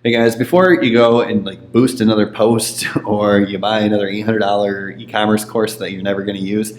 Hey guys, before you go and like boost another post or you buy another $800 e-commerce course that you're never going to use,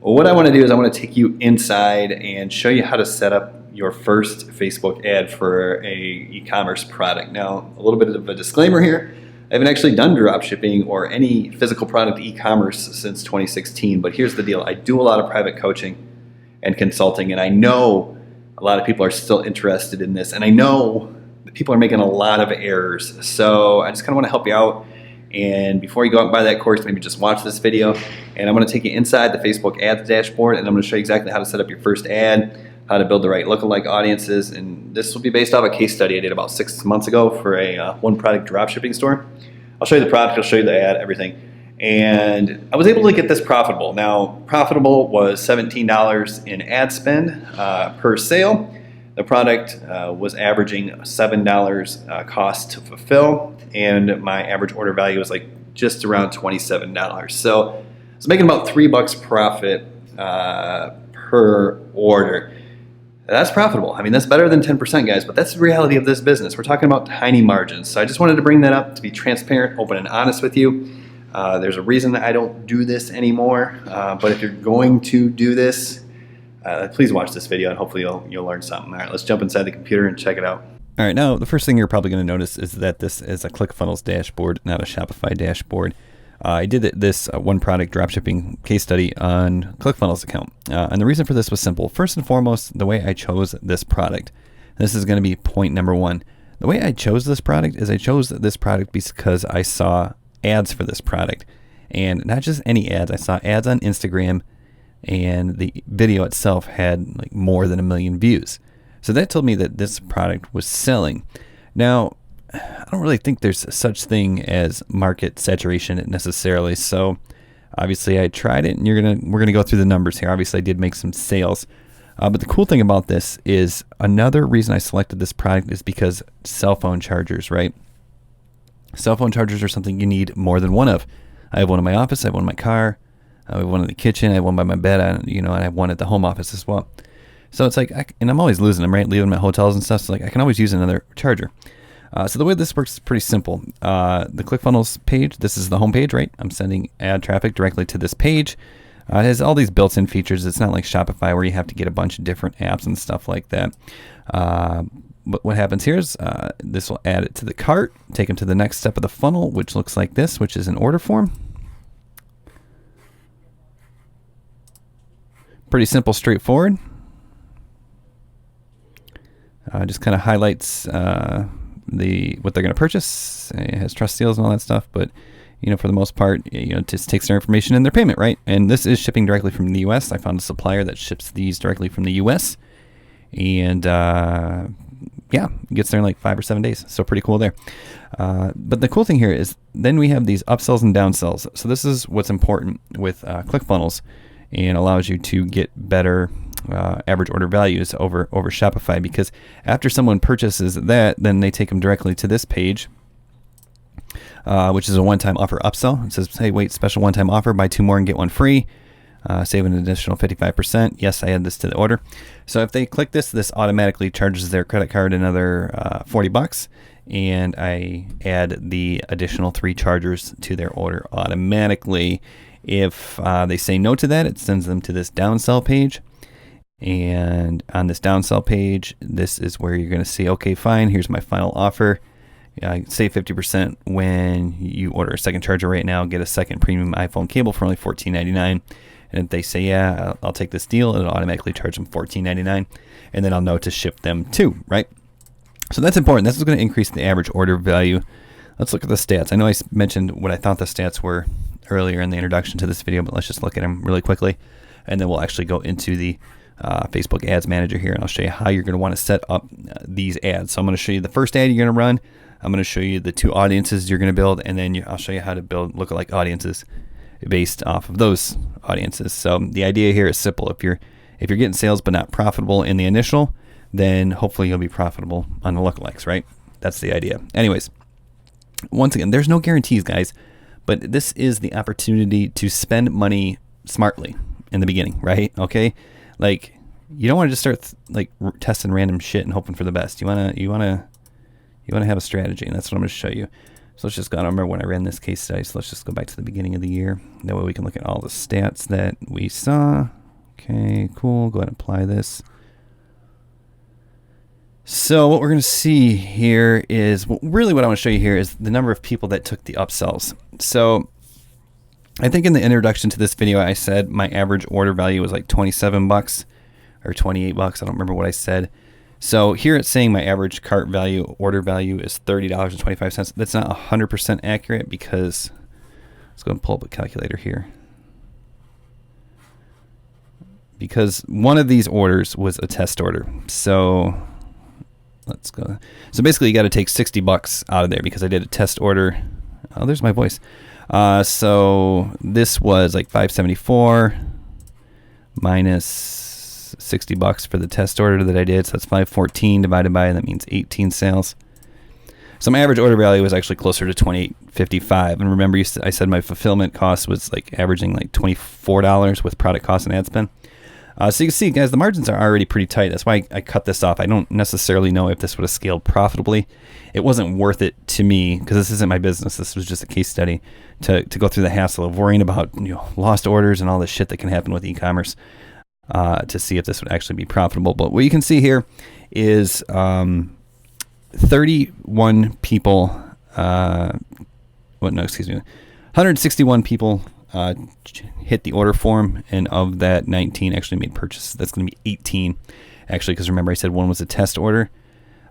what I want to do is I want to take you inside and show you how to set up your first Facebook ad for a e-commerce product. Now, a little bit of a disclaimer here. I haven't actually done dropshipping or any physical product e-commerce since 2016, but here's the deal. I do a lot of private coaching and consulting, and I know a lot of people are still interested in this, and I know people are making a lot of errors. So I just kind of want to help you out. And before you go out and buy that course, maybe just watch this video. And I'm going to take you inside the Facebook ads dashboard, and I'm going to show you exactly how to set up your first ad, how to build the right lookalike audiences. And this will be based off a case study I did about 6 months ago for a one product dropshipping store. I'll show you the product, I'll show you the ad, everything. And I was able to get this profitable. Now, profitable was $17 in ad spend per sale. The product was averaging $7 cost to fulfill, and my average order value was like just around $27. So I was making about $3 profit per order. That's profitable. I mean, that's better than 10%, guys, but that's the reality of this business. We're talking about tiny margins. So I just wanted to bring that up to be transparent, open, and honest with you. There's a reason that I don't do this anymore, but if you're going to do this, please watch this video and hopefully you'll learn something. All right, let's jump inside the computer and check it out. All right, now the first thing you're probably going to notice is that this is a ClickFunnels dashboard, not a Shopify dashboard. I did this one product dropshipping case study on ClickFunnels account. And the reason for this was simple. First and foremost, the way I chose this product. This is going to be point number one. The way I chose this product is I chose this product because I saw ads for this product. And not just any ads, I saw ads on Instagram, and the video itself had like more than 1 million views. So that told me that this product was selling. Now, I don't really think there's such thing as market saturation necessarily. So obviously I tried it, and we're gonna go through the numbers here. Obviously I did make some sales. But the cool thing about this is another reason I selected this product is because cell phone chargers, right? Cell phone chargers are something you need more than one of. I have one in my office, I have one in my car, I have one in the kitchen, I have one by my bed, and I have one at the home office as well. So it's like, and I'm always losing them, right? Leaving them at hotels and stuff. So like I can always use another charger. So the way this works is pretty simple. The ClickFunnels page, this is the home page, right? I'm sending ad traffic directly to this page. It has all these built-in features. It's not like Shopify where you have to get a bunch of different apps and stuff like that. But what happens here is this will add it to the cart, take them to the next step of the funnel, which looks like this, which is an order form. Pretty simple, straightforward. Just kind of highlights what they're going to purchase. It has trust seals and all that stuff, but for the most part, it just takes their information and their payment, right? And this is shipping directly from the U.S. I found a supplier that ships these directly from the U.S. and gets there in like 5 or 7 days. So pretty cool there. But the cool thing here is then we have these upsells and downsells. So this is what's important with ClickFunnels, and allows you to get better average order values over Shopify, because after someone purchases that, then they take them directly to this page, which is a one-time offer upsell. It says, hey, wait, special one-time offer, buy 2 more and get 1 free, save an additional 55%. Yes, I add this to the order. So if they click this automatically charges their credit card another $40, and I add the additional 3 chargers to their order automatically. If they say no to that, it sends them to this downsell page. And on this downsell page, this is where you're going to see, okay, fine, here's my final offer. Save 50% when you order a second charger right now. Get a second premium iPhone cable for only $14.99. And if they say, yeah, I'll take this deal, it'll automatically charge them $14.99. And then I'll know to ship them too, right? So that's important. This is going to increase the average order value. Let's look at the stats. I know I mentioned what I thought the stats were earlier in the introduction to this video, but let's just look at them really quickly, and then we'll actually go into the Facebook Ads Manager here, and I'll show you how you're going to want to set up these ads. So I'm going to show you the first ad you're going to run. I'm going to show you the 2 audiences you're going to build, and then I'll show you how to build lookalike audiences based off of those audiences. So the idea here is simple. If you're getting sales but not profitable in the initial, then hopefully you'll be profitable on the lookalikes, right? That's the idea. Anyways, once again, there's no guarantees, guys. But this is the opportunity to spend money smartly in the beginning, right? Okay, like you don't want to just start testing random shit and hoping for the best. You wanna You want to have a strategy, and that's what I'm going to show you. So let's just go, I don't remember when I ran this case study, so let's just go back to the beginning of the year. That way we can look at all the stats that we saw. Okay, cool. Go ahead and apply this. So what we're going to see here is, really what I want to show you here is the number of people that took the upsells. So I think in the introduction to this video, I said my average order value was like 27 bucks or 28 bucks. I don't remember what I said. So here it's saying my average cart value, order value is $30.25. That's not 100% accurate because, let's go and pull up a calculator here. Because one of these orders was a test order. So let's go. So basically you got to take 60 bucks out of there because I did a test order. Oh, there's my voice. So this was like 574 minus 60 bucks for the test order that I did. So that's 514 divided by, that means 18 sales. So my average order value was actually closer to $28.55. And remember, I said my fulfillment cost was like averaging like $24 with product cost and ad spend. So you can see, guys, the margins are already pretty tight. That's why I cut this off. I don't necessarily know if this would have scaled profitably. It wasn't worth it to me because this isn't my business. This was just a case study to go through the hassle of worrying about, you know, lost orders and all the shit that can happen with e-commerce to see if this would actually be profitable. But what you can see here is 31 people. 161 people hit the order form, and of that, 19 actually made purchases. That's going to be 18 actually, because remember I said one was a test order.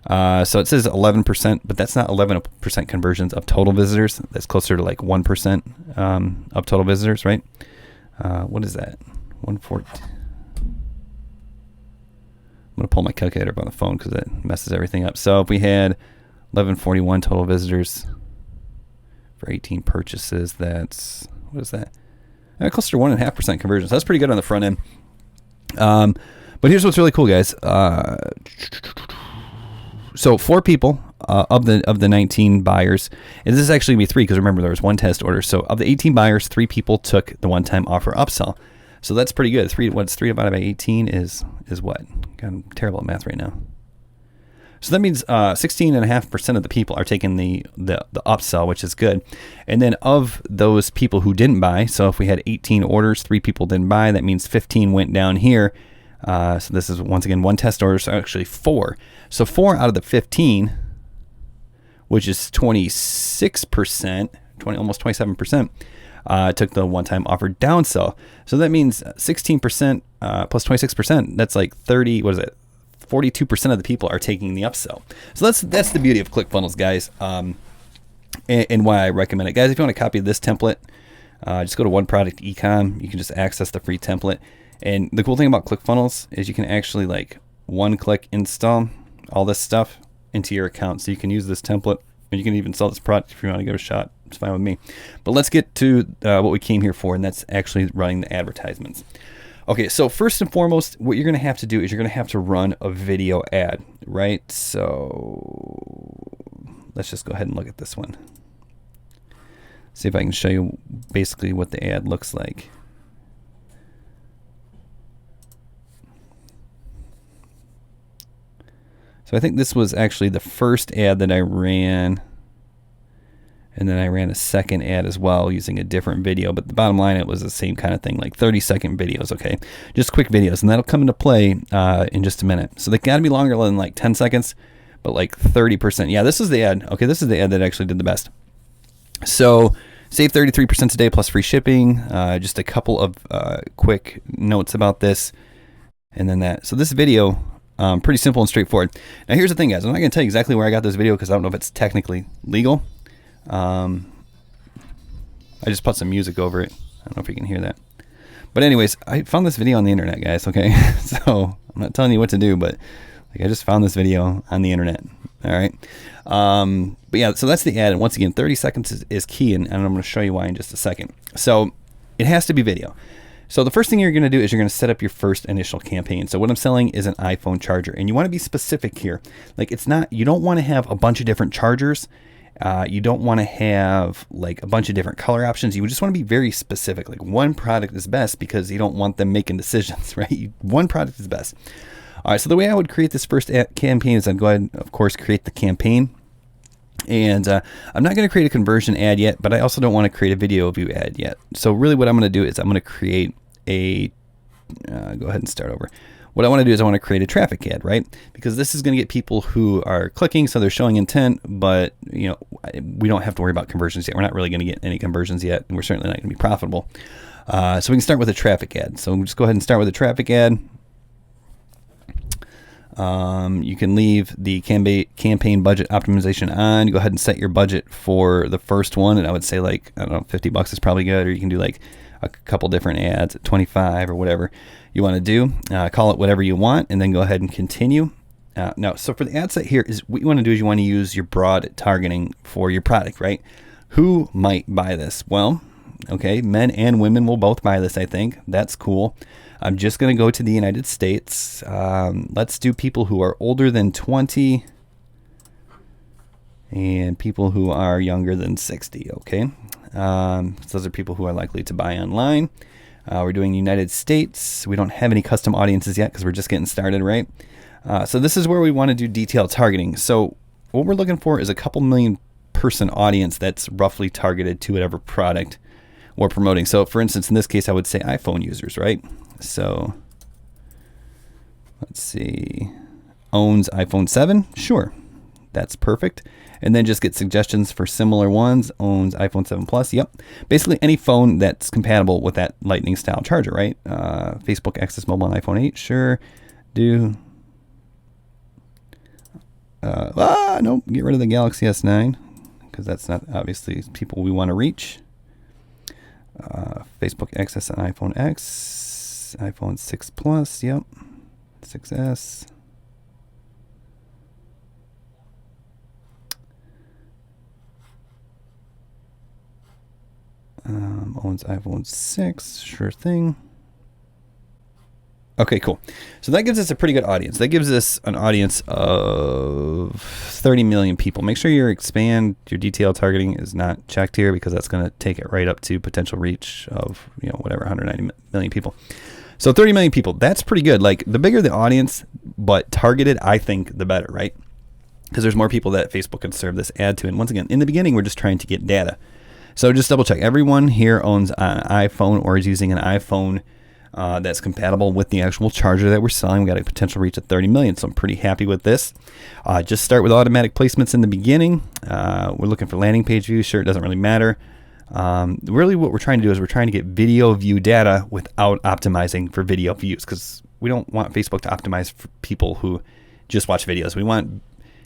So it says 11%, but that's not 11% conversions of total visitors. That's closer to like 1% of total visitors, right? What is that? 114. I'm going to pull my calculator up on the phone because that messes everything up. So if we had 1141 total visitors for 18 purchases, that's, what is that? Closer to 1.5% conversions. That's pretty good on the front end. But here's what's really cool, guys. So 4 people of the 19 buyers, and this is actually going to be 3 because remember there was 1 test order. So of the 18 buyers, 3 people took the one-time offer upsell. So that's pretty good. 3 divided by 18 is what? God, I'm terrible at math right now. So that means 16.5% of the people are taking the upsell, which is good. And then of those people who didn't buy, so if we had 18 orders, 3 people didn't buy, that means 15 went down here. So this is, once again, 1 test order, so actually 4. So 4 out of the 15, which is 26%, almost 27%, took the one-time offer downsell. So that means 16% plus 26%, that's like 30, what is it? 42% of the people are taking the upsell. So that's the beauty of ClickFunnels, guys, and why I recommend it. Guys, if you want to copy this template, just go to One Product Ecom. You can just access the free template. And the cool thing about ClickFunnels is you can actually like one-click install all this stuff into your account. So you can use this template, and you can even sell this product if you want to give it a shot. It's fine with me. But let's get to what we came here for, and that's actually running the advertisements. Okay, so first and foremost, what you're going to have to do is you're going to have to run a video ad, right? So let's just go ahead and look at this one. See if I can show you basically what the ad looks like. So I think this was actually the first ad that I ran. And then I ran a second ad as well using a different video. But the bottom line, it was the same kind of thing, like 30-second videos, okay? Just quick videos. And that'll come into play in just a minute. So they got to be longer than like 10 seconds, but like 30%. Yeah, this is the ad. Okay, this is the ad that actually did the best. So save 33% today plus free shipping. Just a couple of quick notes about this. And then that. So this video, pretty simple and straightforward. Now here's the thing, guys. I'm not going to tell you exactly where I got this video because I don't know if it's technically legal. I just put some music over it. I don't know if you can hear that. But anyways, I found this video on the internet, guys, okay? So I'm not telling you what to do, but like I just found this video on the internet. All right. But yeah, so that's the ad. And once again, 30 seconds is key, and I'm going to show you why in just a second. So it has to be video. So the first thing you're going to do is you're going to set up your first initial campaign. So what I'm selling is an iPhone charger, and you want to be specific here. Like it's not, you don't want to have a bunch of different chargers. You don't want to have like a bunch of different color options. You just want to be very specific. Like one product is best because you don't want them making decisions, right? One product is best. All right, so the way I would create this first campaign is I'd go ahead and, of course, create the campaign. And I'm not going to create a conversion ad yet, but I also don't want to create a video view ad yet. So really what I'm going to do is I'm going to create a, go ahead and start over. What I want to do is I want to create a traffic ad, right? Because this is going to get people who are clicking, so they're showing intent, but you know, we don't have to worry about conversions yet. We're not really going to get any conversions yet, and we're certainly not going to be profitable. So we can start with a traffic ad. So we'll just go ahead and start with a traffic ad. You can leave the campaign budget optimization on. Go ahead and set your budget for the first one, and I would say like, I don't know, $50 is probably good, or you can do like a couple different ads at 25 or whatever you want to do. Call it whatever you want, and then go ahead and continue. Now, so for the ad set here, is what you want to do is you want to use your broad targeting for your product, right? Who might buy this? Well, okay, men and women will both buy this, I think. That's cool. I'm just going to go to the United States. Let's do people who are older than 20 and people who are younger than 60, okay? So those are people who are likely to buy online. We're doing United States. We don't have any custom audiences yet because we're just getting started, right? So this is where we want to do detailed targeting. So what we're looking for is a couple million person audience that's roughly targeted to whatever product we're promoting. So for instance, in this case, I would say iPhone users, right? So let's see, owns iPhone 7. Sure, that's perfect. And then just get suggestions for similar ones. Owns iPhone 7 Plus. Yep. Basically any phone that's compatible with that lightning style charger, right? Facebook Access Mobile on iPhone 8. Sure. Do. Nope. Get rid of the Galaxy S9 because that's not obviously people we want to reach. Facebook Access on iPhone X. iPhone 6 Plus. Yep. 6S. Owns iPhone 6, sure thing. Okay, cool. So that gives us a pretty good audience. That gives us an audience of 30 million people. Make sure your expand, your detailed targeting is not checked here because that's going to take it right up to potential reach of, you know, whatever, 190 million people. So 30 million people, that's pretty good. Like the bigger the audience, but targeted, I think the better, right? Because there's more people that Facebook can serve this ad to. And once again, in the beginning, we're just trying to get data. So just double check. Everyone here owns an iPhone or is using an iPhone that's compatible with the actual charger that we're selling. We got a potential reach of 30 million, so I'm pretty happy with this. Just start with automatic placements in the beginning. We're looking for landing page views. Sure, it doesn't really matter. Really what we're trying to do is we're trying to get video view data without optimizing for video views because we don't want Facebook to optimize for people who just watch videos. We want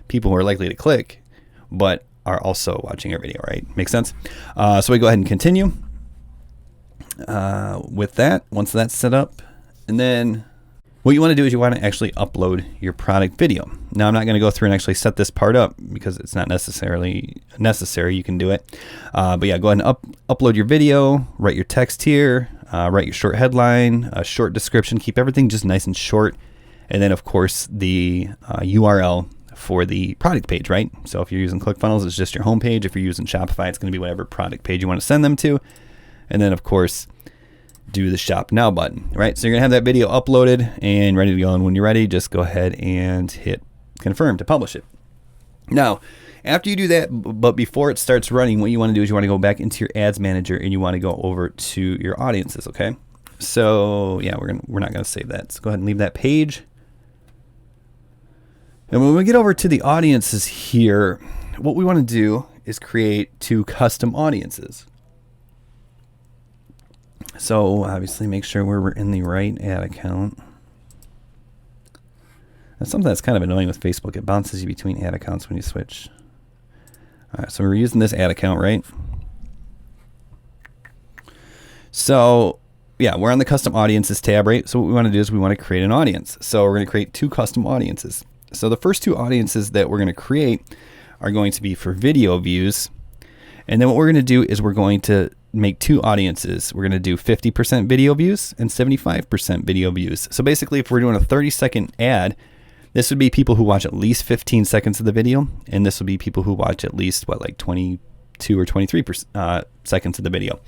people who are likely to click, but are also watching our video, right? Makes sense? So we go ahead and continue with that. Once that's set up, and then what you want to do is you want to actually upload your product video. Now I'm not going to go through and actually set this part up because it's not necessarily necessary. You can do it. But yeah, go ahead and upload your video, write your text here, write your short headline, a short description, keep everything just nice and short. And then of course the URL for the product page, right? So if you're using ClickFunnels, it's just your home page. If you're using Shopify, it's going to be whatever product page you want to send them to. And then of course, do the Shop Now button, right? So you're gonna have that video uploaded and ready to go. And when you're ready, just go ahead and hit confirm to publish it. Now, after you do that, but before it starts running, what you want to do is you want to go back into your ads manager and you want to go over to your audiences, okay? So yeah, we're not gonna save that. So go ahead and leave that page. And when we get over to the audiences here, what we want to do is create 2 custom audiences. So obviously make sure we're in the right ad account. That's something that's kind of annoying with Facebook. It bounces you between ad accounts when you switch. All right, so we're using this ad account, right? So yeah, we're on the custom audiences tab, right? So what we want to do is we want to create an audience. So we're going to create 2 custom audiences. So the first 2 audiences that we're going to create are going to be for video views. And then what we're going to do is we're going to make 2 audiences. We're going to do 50% video views and 75% video views. So basically, if we're doing a 30-second ad, this would be people who watch at least 15 seconds of the video. And this would be people who watch at least, like 22 or 23 seconds of the video.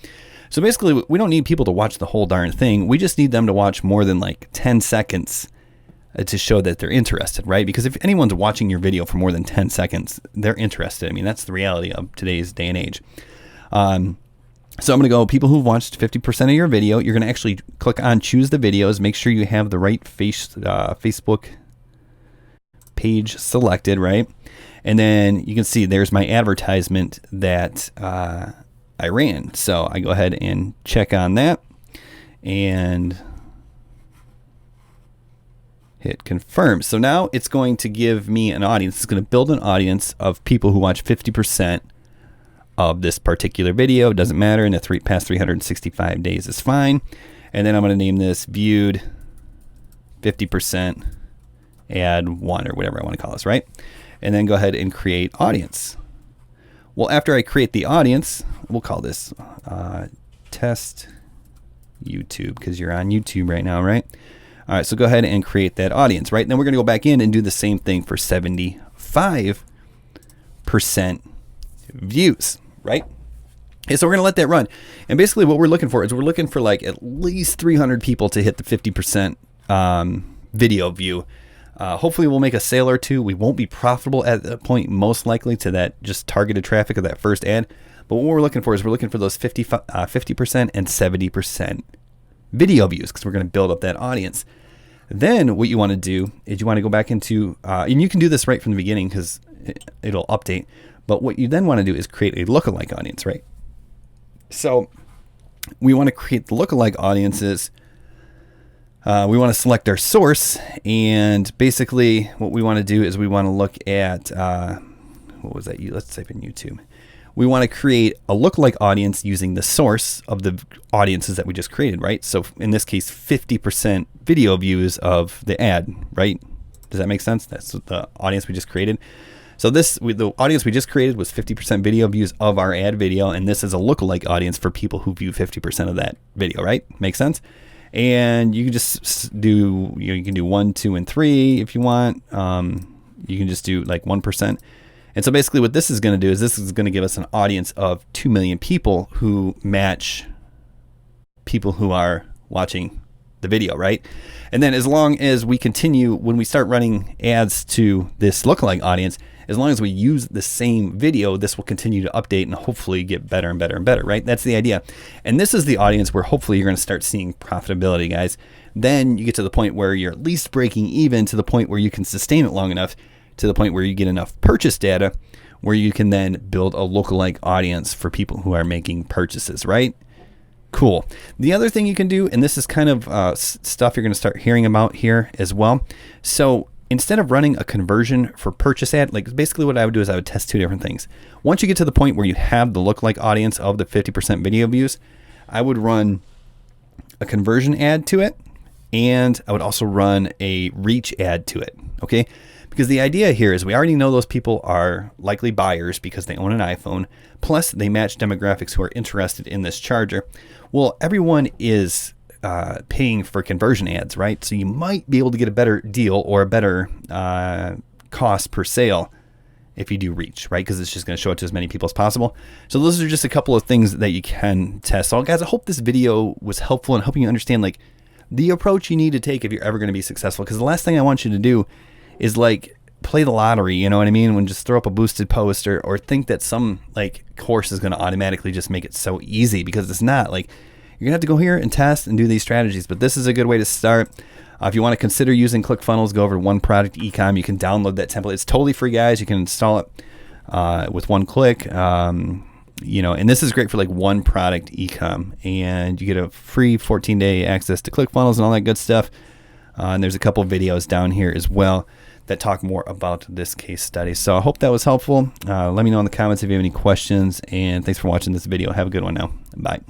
So basically, we don't need people to watch the whole darn thing. We just need them to watch more than like 10 seconds to show that they're interested, right? Because if anyone's watching your video for more than 10 seconds, they're interested. I mean, that's the reality of today's day and age. So I'm going to go people who've watched 50% of your video. You're going to actually click on choose the videos. Make sure you have the right Facebook page selected, right? And then you can see there's my advertisement that I ran. So I go ahead and check on that and hit confirm. So now it's going to give me an audience. It's going to build an audience of people who watch 50% of this particular video. It doesn't matter. In the past 365 days is fine. And then I'm going to name this viewed 50% ad 1 or whatever I want to call this, right? And then go ahead and create audience. Well, after I create the audience, we'll call this test YouTube because you're on YouTube right now, right? All right, so go ahead and create that audience, right? Then we're going to go back in and do the same thing for 75% views, right? Okay, so we're going to let that run. And basically what we're looking for is we're looking for like at least 300 people to hit the 50% video view. Hopefully we'll make a sale or two. We won't be profitable at that point, most likely to that just targeted traffic of that first ad. But what we're looking for is we're looking for those 50% and 70% video views because we're going to build up that audience. Then what you want to do is you want to go back into, and you can do this right from the beginning because it'll update. But what you then want to do is create a lookalike audience, right? So we want to create the lookalike audiences. We want to select our source, and basically what we want to do is we want to look at, what was that? Let's type in YouTube. We want to create a lookalike audience using the source of the audiences that we just created, right? So in this case, 50% video views of the ad, right? Does that make sense? That's the audience we just created. So the audience we just created was 50% video views of our ad video, and this is a lookalike audience for people who view 50% of that video, right? Makes sense? And you can just do, you can do 1, 2, and 3 if you want. You can just do like 1%. And so basically what this is going to do is this is going to give us an audience of 2 million people who match people who are watching the video, right? And then as long as we continue, when we start running ads to this lookalike audience, as long as we use the same video, this will continue to update and hopefully get better and better and better, right? That's the idea. And this is the audience where hopefully you're going to start seeing profitability, guys. Then you get to the point where you're at least breaking even, to the point where you can sustain it long enough, to the point where you get enough purchase data where you can then build a lookalike audience for people who are making purchases, right? Cool. The other thing you can do, and this is kind of stuff you're going to start hearing about here as well. So instead of running a conversion for purchase ad, like basically what I would do is I would test two different things. Once you get to the point where you have the lookalike audience of the 50% video views, I would run a conversion ad to it, and I would also run a reach ad to it, okay? Because the idea here is we already know those people are likely buyers because they own an iPhone, plus they match demographics who are interested in this charger. Well, everyone is paying for conversion ads, right? So you might be able to get a better deal or a better cost per sale if you do reach, right? Because it's just going to show it to as many people as possible. So those are just a couple of things that you can test. So guys, I hope this video was helpful in helping you understand like the approach you need to take if you're ever going to be successful. Because the last thing I want you to do is like play the lottery, you know what I mean? When just throw up a boosted post or think that some like course is going to automatically just make it so easy, because it's not. Like, you're gonna have to go here and test and do these strategies, but this is a good way to start. If you want to consider using ClickFunnels, go over to One Product Ecom. You can download that template. It's totally free, guys. You can install it with one click. You know, and this is great for like One Product Ecom, and you get a free 14-day access to ClickFunnels and all that good stuff. And there's a couple videos down here as well that talk more about this case study. So I hope that was helpful. Let me know in the comments if you have any questions, and thanks for watching this video. Have a good one now. Bye.